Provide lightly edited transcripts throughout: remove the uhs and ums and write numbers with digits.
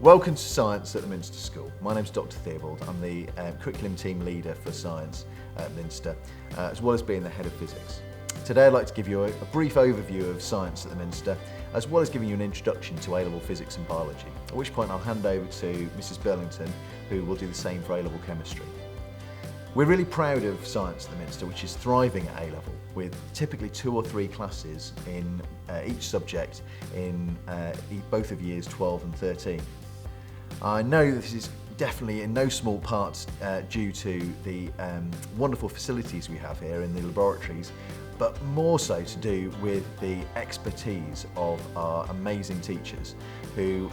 Welcome to Science at the Minster School. My name's Dr. Theobald. I'm the curriculum team leader for science at Minster, as well as being the head of physics. Today I'd like to give you a brief overview of science at the Minster, as well as giving you an introduction to A-level physics and biology, at which point I'll hand over to Mrs. Burlington, who will do the same for A-level chemistry. We're really proud of science at the Minster, which is thriving at A-level, with typically 2 or 3 classes in each subject in both of years 12 and 13. I know this is definitely in no small part due to the wonderful facilities we have here in the laboratories, but more so to do with the expertise of our amazing teachers who,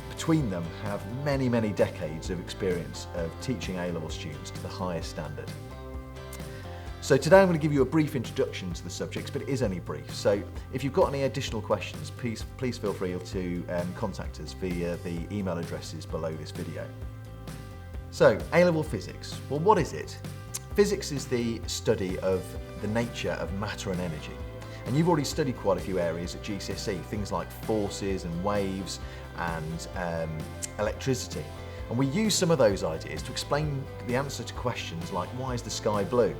between them, have many, many decades of experience of teaching A-level students to the highest standard. So today I'm going to give you a brief introduction to the subjects, but it is only brief. So if you've got any additional questions, please feel free to contact us via the email addresses below this video. So, A-level physics. Well, what is it? Physics is the study of the nature of matter and energy. And you've already studied quite a few areas at GCSE, things like forces and waves and electricity. And we use some of those ideas to explain the answer to questions like, why is the sky blue?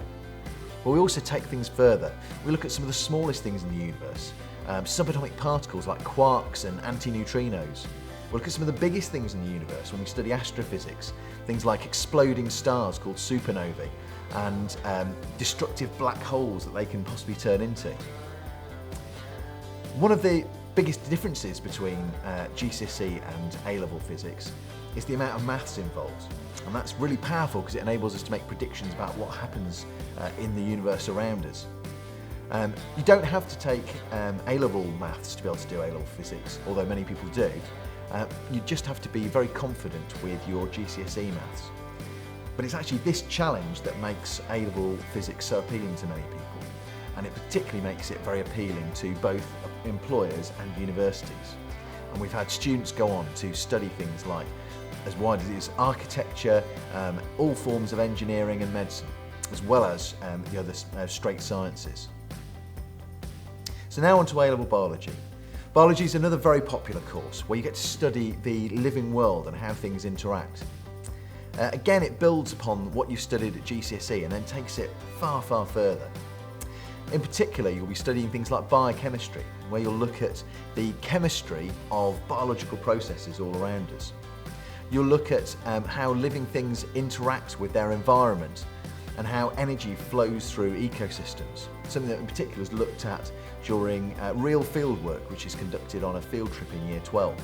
But we also take things further. We look at some of the smallest things in the universe, subatomic particles like quarks and antineutrinos. We look at some of the biggest things in the universe when we study astrophysics, things like exploding stars called supernovae and destructive black holes that they can possibly turn into. One of the biggest differences between GCSE and A-level physics is the amount of maths involved. And that's really powerful because it enables us to make predictions about what happens in the universe around us. You don't have to take A-level maths to be able to do A-level physics, although many people do. You just have to be very confident with your GCSE maths. But it's actually this challenge that makes A-level physics so appealing to many people. And it particularly makes it very appealing to both employers and universities. And we've had students go on to study things like as wide as architecture, all forms of engineering and medicine, as well as the other straight sciences. So now on to A-level biology. Biology is another very popular course where you get to study the living world and how things interact. Again, it builds upon what you've studied at GCSE and then takes it far, far further. In particular, you'll be studying things like biochemistry, where you'll look at the chemistry of biological processes all around us. You'll look at how living things interact with their environment and how energy flows through ecosystems, something that in particular is looked at during real field work, which is conducted on a field trip in year 12.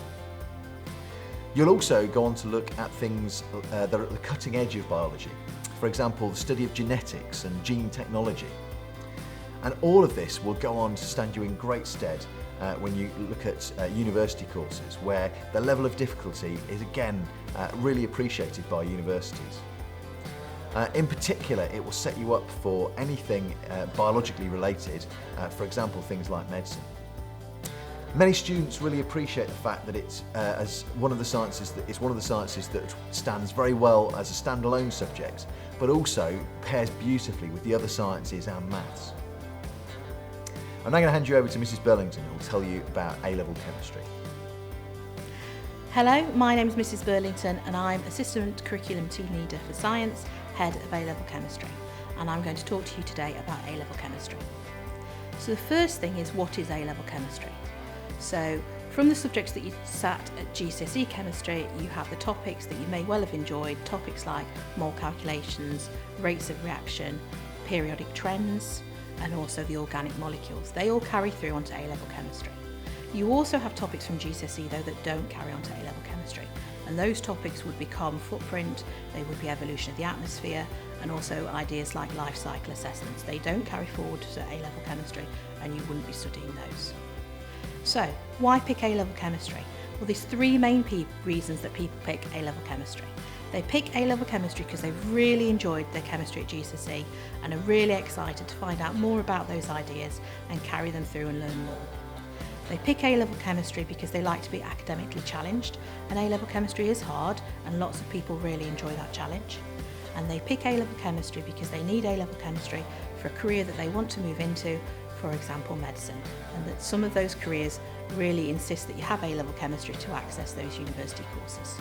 You'll also go on to look at things that are at the cutting edge of biology. For example, the study of genetics and gene technology. And all of this will go on to stand you in great stead when you look at university courses, where the level of difficulty is again really appreciated by universities. In particular, it will set you up for anything biologically related, for example, things like medicine. Many students really appreciate the fact that it's one of the sciences that stands very well as a standalone subject, but also pairs beautifully with the other sciences and maths. I'm now going to hand you over to Mrs. Burlington, who will tell you about A-level chemistry. Hello, my name is Mrs. Burlington and I'm Assistant Curriculum Team Leader for Science, Head of A-level Chemistry, and I'm going to talk to you today about A-level chemistry. So the first thing is, what is A-level chemistry? So from the subjects that you sat at GCSE chemistry, you have the topics that you may well have enjoyed, topics like mole calculations, rates of reaction, periodic trends, and also the organic molecules. They all carry through onto A-level chemistry. You also have topics from GCSE though that don't carry on to A-level chemistry, and those topics would be carbon footprint, they would be evolution of the atmosphere, and also ideas like life cycle assessments. They don't carry forward to A-level chemistry and you wouldn't be studying those. So why pick A-level chemistry? Well, there's 3 main reasons that people pick A-level chemistry. They pick A-level chemistry because they've really enjoyed their chemistry at GCSE and are really excited to find out more about those ideas and carry them through and learn more. They pick A-level chemistry because they like to be academically challenged, and A-level chemistry is hard and lots of people really enjoy that challenge. And they pick A-level chemistry because they need A-level chemistry for a career that they want to move into, for for example, medicine, and that some of those careers really insist that you have A-level chemistry to access those university courses.